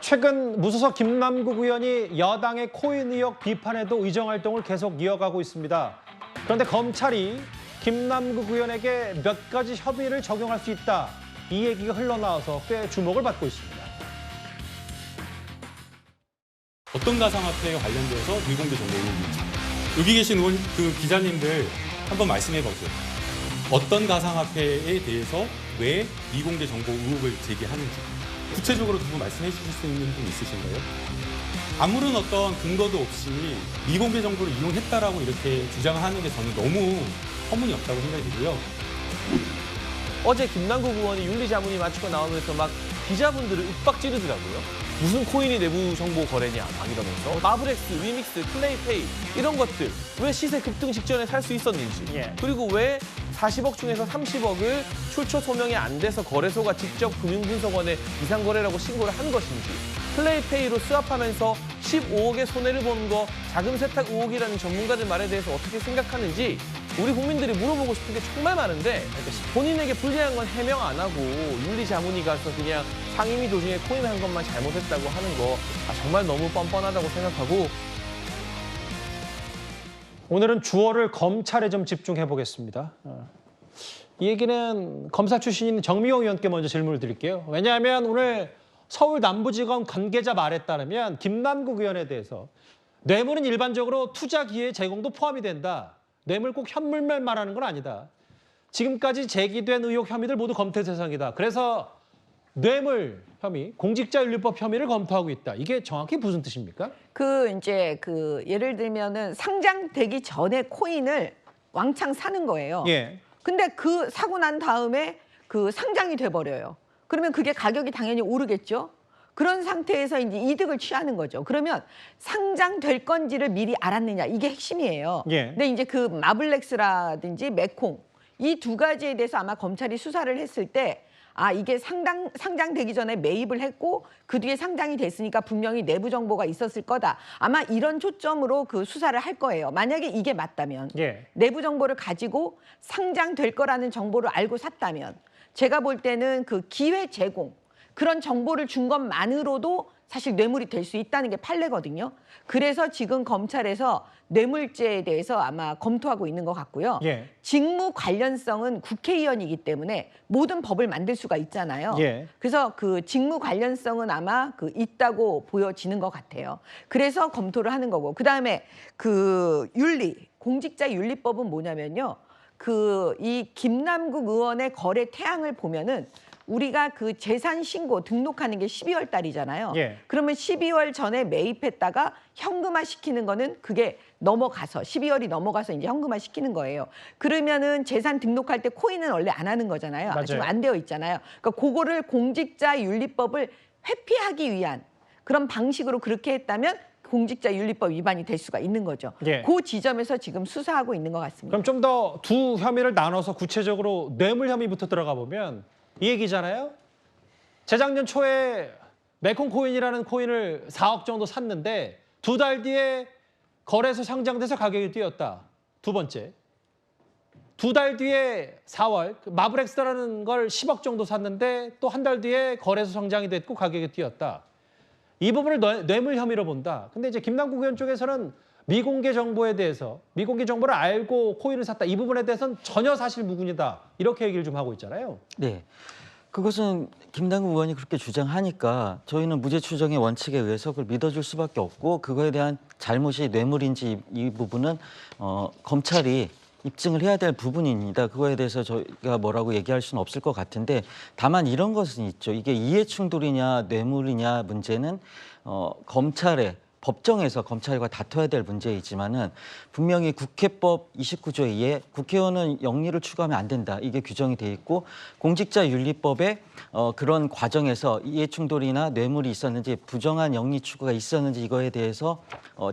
최근 무소속 김남국 의원이 여당의 코인 의혹 비판에도 의정활동을 계속 이어가고 있습니다. 그런데 검찰이 김남국 의원에게 몇 가지 혐의를 적용할 수 있다. 이 얘기가 흘러나와서 꽤 주목을 받고 있습니다. 어떤 가상화폐에 관련돼서 미공개 정보 의혹인지 여기 계신 그 기자님들 한번 말씀해 보세요. 어떤 가상화폐에 대해서 왜 미공개 정보 의혹을 제기하는지 구체적으로 두 분 말씀해 주실 수 있는 분 있으신가요? 아무런 어떤 근거도 없이 미공개 정보를 이용했다라고 이렇게 주장하는 게 저는 너무 터무니없다고 생각이 들고요. 어제 김남국 의원이 윤리자문위 마치고 나오면서 막 기자분들을 윽박 지르더라고요. 무슨 코인이 내부 정보 거래냐 막 이러면서 마블엑스, 위믹스, 플레이페이 이런 것들 왜 시세 급등 직전에 살 수 있었는지 그리고 왜 40억 중에서 30억을 출처 소명이 안 돼서 거래소가 직접 금융분석원에 이상거래라고 신고를 한 것인지 플레이페이로 스왑하면서 15억의 손해를 보는 거 자금 세탁 의혹이라는 전문가들 말에 대해서 어떻게 생각하는지 우리 국민들이 물어보고 싶은 게 정말 많은데 본인에게 불리한 건 해명 안 하고 윤리자문위 가서 그냥 상임위 도중에 코인한 것만 잘못했다고 하는 거 정말 너무 뻔뻔하다고 생각하고 오늘은 주어를 검찰에 좀 집중해 보겠습니다. 이 얘기는 검사 출신인 정미용 의원께 먼저 질문을 드릴게요. 왜냐하면 오늘 서울 남부지검 관계자 말에 따르면 김남국 의원에 대해서 뇌물은 일반적으로 투자 기회 제공도 포함이 된다. 뇌물 꼭 현물만 말하는 건 아니다. 지금까지 제기된 의혹 혐의들 모두 검토 대상이다. 그래서 뇌물 혐의, 공직자윤리법 혐의를 검토하고 있다. 이게 정확히 무슨 뜻입니까? 예를 들면은 상장되기 전에 코인을 왕창 사는 거예요. 근데 그 사고 난 다음에 그 상장이 돼 버려요. 그러면 그게 가격이 당연히 오르겠죠. 그런 상태에서 이제 이득을 취하는 거죠. 그러면 상장될 건지를 미리 알았느냐 이게 핵심이에요. 근데 이제 그 마블렉스라든지 메콩 이 두 가지에 대해서 아마 검찰이 수사를 했을 때 이게 상장되기 전에 매입을 했고 그 뒤에 상장이 됐으니까 분명히 내부 정보가 있었을 거다. 아마 이런 초점으로 그 수사를 할 거예요. 만약에 이게 맞다면 내부 정보를 가지고 상장될 거라는 정보를 알고 샀다면 제가 볼 때는 그 기회 제공 그런 정보를 준 것만으로도 사실 뇌물이 될 수 있다는 게 판례거든요. 그래서 지금 검찰에서 뇌물죄에 대해서 아마 검토하고 있는 것 같고요. 직무 관련성은 국회의원이기 때문에 모든 법을 만들 수가 있잖아요. 그래서 그 직무 관련성은 아마 있다고 보여지는 것 같아요. 그래서 검토를 하는 거고. 그다음에 그 공직자윤리법은 뭐냐면요. 이 김남국 의원의 거래 태양을 보면은 우리가 그 재산 신고 등록하는 게 12월 달이잖아요. 그러면 12월 전에 매입했다가 현금화 시키는 거는 그게 넘어가서 12월이 넘어가서 이제 현금화 시키는 거예요. 그러면은 재산 등록할 때 코인은 원래 안 하는 거잖아요. 지금 안 되어 있잖아요. 그러니까 그거를 공직자윤리법을 회피하기 위한 그런 방식으로 그렇게 했다면 공직자윤리법 위반이 될 수가 있는 거죠. 그 지점에서 지금 수사하고 있는 것 같습니다. 그럼 좀 더 두 혐의를 나눠서 구체적으로 뇌물 혐의부터 들어가 보면 이 얘기잖아요. 재작년 초에 메콩 코인이라는 코인을 4억 정도 샀는데 2달 뒤에 거래소 상장돼서 가격이 뛰었다. 두 번째. 2달 뒤에 4월 마블엑스라는 걸 10억 정도 샀는데 또 한 달 뒤에 거래소 상장이 됐고 가격이 뛰었다. 이 부분을 뇌물 혐의로 본다. 근데 이제 김남국 의원 쪽에서는 미공개 정보에 대해서 미공개 정보를 알고 코인을 샀다. 이 부분에 대해서는 전혀 사실 무근이다. 이렇게 얘기를 좀 하고 있잖아요. 네. 그것은 김남국 의원이 그렇게 주장하니까 저희는 무죄 추정의 원칙에 의해서 그걸 믿어줄 수밖에 없고 그거에 대한 잘못이 뇌물인지 이 부분은 검찰이 입증을 해야 될 부분입니다. 그거에 대해서 저희가 뭐라고 얘기할 수는 없을 것 같은데 다만 이런 것은 있죠. 이게 이해충돌이냐 뇌물이냐 문제는 검찰의 법정에서 검찰과 다퉈야 될 문제이지만은 분명히 국회법 29조에 의해 국회의원은 영리를 추구하면 안 된다. 이게 규정이 돼 있고 공직자윤리법에 그런 과정에서 이해충돌이나 뇌물이 있었는지 부정한 영리 추구가 있었는지 이거에 대해서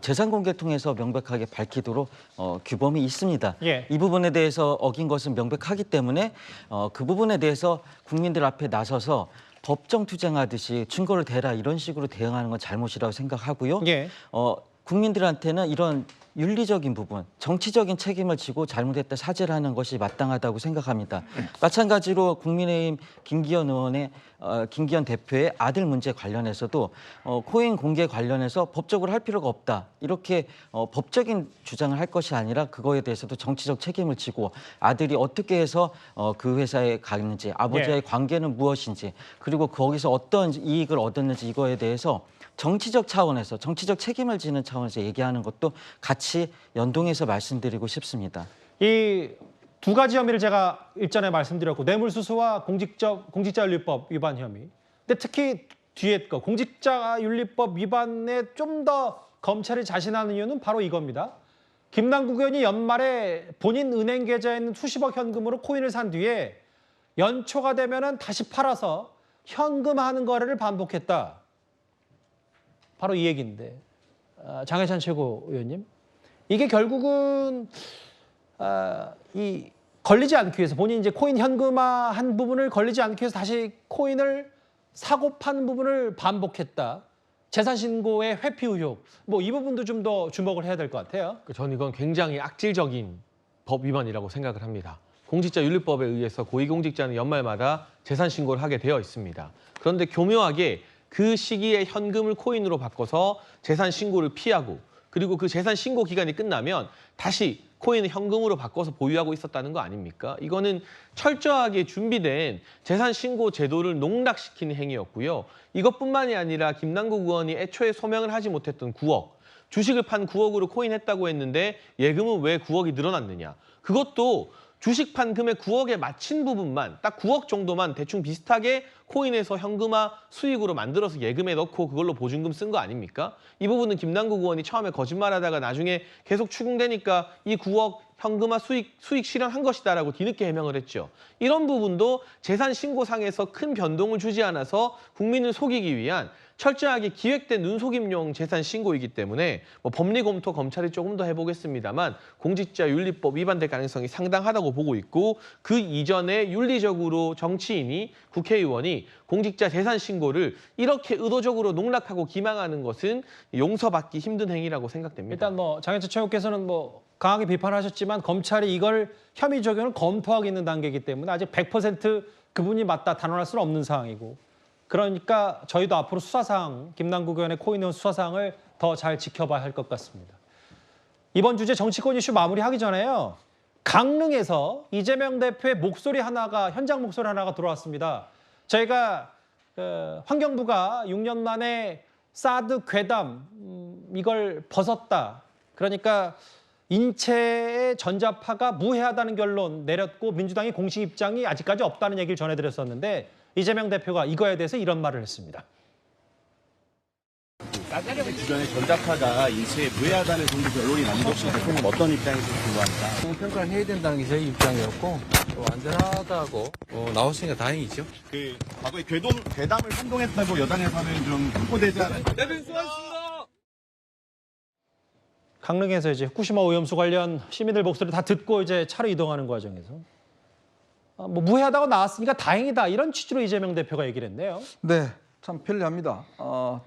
재산 공개를 통해서 명백하게 밝히도록 규범이 있습니다. 이 부분에 대해서 어긴 것은 명백하기 때문에 그 부분에 대해서 국민들 앞에 나서서 법정 투쟁하듯이 증거를 대라 이런 식으로 대응하는 건 잘못이라고 생각하고요. 국민들한테는 이런 윤리적인 부분, 정치적인 책임을 지고 잘못했다 사죄를 하는 것이 마땅하다고 생각합니다. 마찬가지로 국민의힘 김기현 대표의 아들 문제 관련해서도 코인 공개 관련해서 법적으로 할 필요가 없다. 이렇게 법적인 주장을 할 것이 아니라 그거에 대해서도 정치적 책임을 지고 아들이 어떻게 해서 그 회사에 갔는지, 아버지와의 관계는 무엇인지, 그리고 거기서 어떤 이익을 얻었는지 이거에 대해서 정치적 차원에서 정치적 책임을 지는 차원에서 얘기하는 것도 같이 연동해서 말씀드리고 싶습니다. 이 두 가지 혐의를 제가 일전에 말씀드렸고 뇌물수수와 공직자윤리법 위반 혐의. 근데 특히 뒤에 거 공직자윤리법 위반에 좀 더 검찰이 자신하는 이유는 바로 이겁니다. 김남국 의원이 연말에 본인 은행 계좌에 있는 수십억 현금으로 코인을 산 뒤에 연초가 되면은 다시 팔아서 현금화하는 거래를 반복했다. 바로 이 얘기인데 장해찬 최고위원님, 이게 결국은 이 걸리지 않기 위해서 본인이 이제 코인 현금화한 부분을 걸리지 않기 위해서 다시 코인을 사고 파는 부분을 반복했다. 재산 신고의 회피 의혹, 뭐 이 부분도 좀 더 주목을 해야 될 것 같아요. 전 이건 굉장히 악질적인 법 위반이라고 생각을 합니다. 공직자윤리법에 의해서 고위공직자는 연말마다 재산 신고를 하게 되어 있습니다. 그런데 교묘하게 그 시기에 현금을 코인으로 바꿔서 재산 신고를 피하고, 그리고 그 재산 신고 기간이 끝나면 다시 코인을 현금으로 바꿔서 보유하고 있었다는 거 아닙니까? 이거는 철저하게 준비된 재산 신고 제도를 농락시키는 행위였고요. 이것뿐만이 아니라 김남국 의원이 애초에 소명을 하지 못했던 9억, 주식을 판 9억으로 코인했다고 했는데 예금은 왜 9억이 늘어났느냐? 그것도 주식 판 금액 9억에 맞춘 부분만, 딱 9억 정도만 대충 비슷하게 코인에서 현금화 수익으로 만들어서 예금에 넣고 그걸로 보증금 쓴 거 아닙니까? 이 부분은 김남국 의원이 처음에 거짓말하다가 나중에 계속 추궁되니까 이 9억 현금화 수익 실현한 것이다라고 뒤늦게 해명을 했죠. 이런 부분도 재산 신고상에서 큰 변동을 주지 않아서 국민을 속이기 위한 철저하게 기획된 눈속임용 재산 신고이기 때문에 법리 검토 검찰이 조금 더 해보겠습니다만 공직자윤리법 위반될 가능성이 상당하다고 보고 있고, 그 이전에 윤리적으로 정치인이, 국회의원이 공직자 재산 신고를 이렇게 의도적으로 농락하고 기망하는 것은 용서받기 힘든 행위라고 생각됩니다. 일단 뭐 장해찬 최고께서는 뭐 강하게 비판하셨지만 검찰이 이걸 혐의 적용을 검토하고 있는 단계이기 때문에 아직 100% 그분이 맞다 단언할 수는 없는 상황이고, 그러니까 저희도 앞으로 수사상, 김남국 의원의 코인원 수사상을 더 잘 지켜봐야 할 것 같습니다. 이번 주제 정치권 이슈 마무리하기 전에요. 강릉에서 이재명 대표의 목소리 하나가, 현장 목소리 하나가 들어왔습니다. 저희가 환경부가 6년 만에 사드 괴담 이걸 벗었다. 그러니까 인체의 전자파가 무해하다는 결론 내렸고 민주당의 공식 입장이 아직까지 없다는 얘기를 전해드렸었는데 이재명 대표가 이거에 대해서 이런 말을 했습니다. 사드 주변에 전자파가 인체에 무해하다는 정도 결론이 나는 것이 대통령 어떤 입장에서 궁금합니다. 평가를 해야 된다는 게 저희 입장이었고 또 안전하다고 나왔으니까 다행이죠. 과거에 괴담을 선동했다고 여당에서는 좀 홍보되지 않아요? 강릉에서 이제 후쿠시마 오염수 관련 시민들 목소리 다 듣고 이제 차로 이동하는 과정에서 뭐 무해하다고 나왔으니까 다행이다 이런 취지로 이재명 대표가 얘기를 했네요. 네, 참 편리합니다.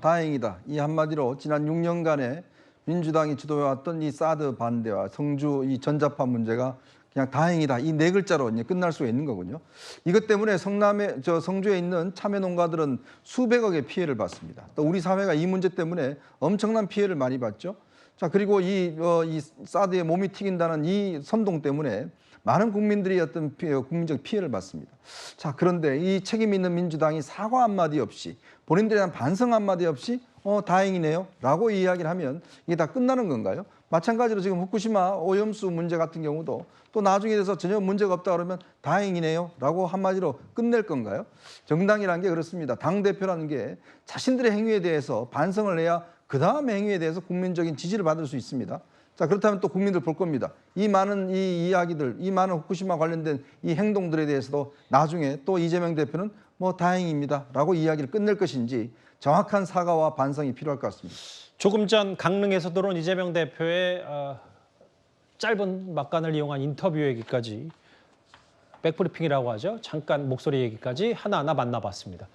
다행이다. 이 한마디로 지난 6년간의 민주당이 주도해왔던 이 사드 반대와 성주 이 전자파 문제가 그냥 다행이다. 이 네 글자로 이제 끝날 수가 있는 거군요. 이것 때문에 성주에 있는 참외농가들은 수백억의 피해를 받습니다. 또 우리 사회가 이 문제 때문에 엄청난 피해를 많이 받죠. 자, 그리고 이 사드에 몸이 튀긴다는 이 선동 때문에 많은 국민들이 어떤 국민적 피해를 받습니다. 자, 그런데 이 책임 있는 민주당이 사과 한마디 없이, 본인들에 대한 반성 한마디 없이 다행이네요 라고 이야기를 하면 이게 다 끝나는 건가요? 마찬가지로 지금 후쿠시마 오염수 문제 같은 경우도 또 나중에 돼서 전혀 문제가 없다 그러면 다행이네요 라고 한마디로 끝낼 건가요? 정당이라는 게 그렇습니다. 당대표라는 게 자신들의 행위에 대해서 반성을 해야 그 다음 행위에 대해서 국민적인 지지를 받을 수 있습니다. 자, 그렇다면 또 국민들 볼 겁니다. 이 많은 이 이야기들, 이 많은 후쿠시마 관련된 이 행동들에 대해서도 나중에 또 이재명 대표는 뭐 다행입니다 라고 이야기를 끝낼 것인지 정확한 사과와 반성이 필요할 것 같습니다. 조금 전 강릉에서 들어온 이재명 대표의 짧은 막간을 이용한 인터뷰 얘기까지, 백브리핑이라고 하죠. 잠깐 목소리 얘기까지 하나하나 만나봤습니다.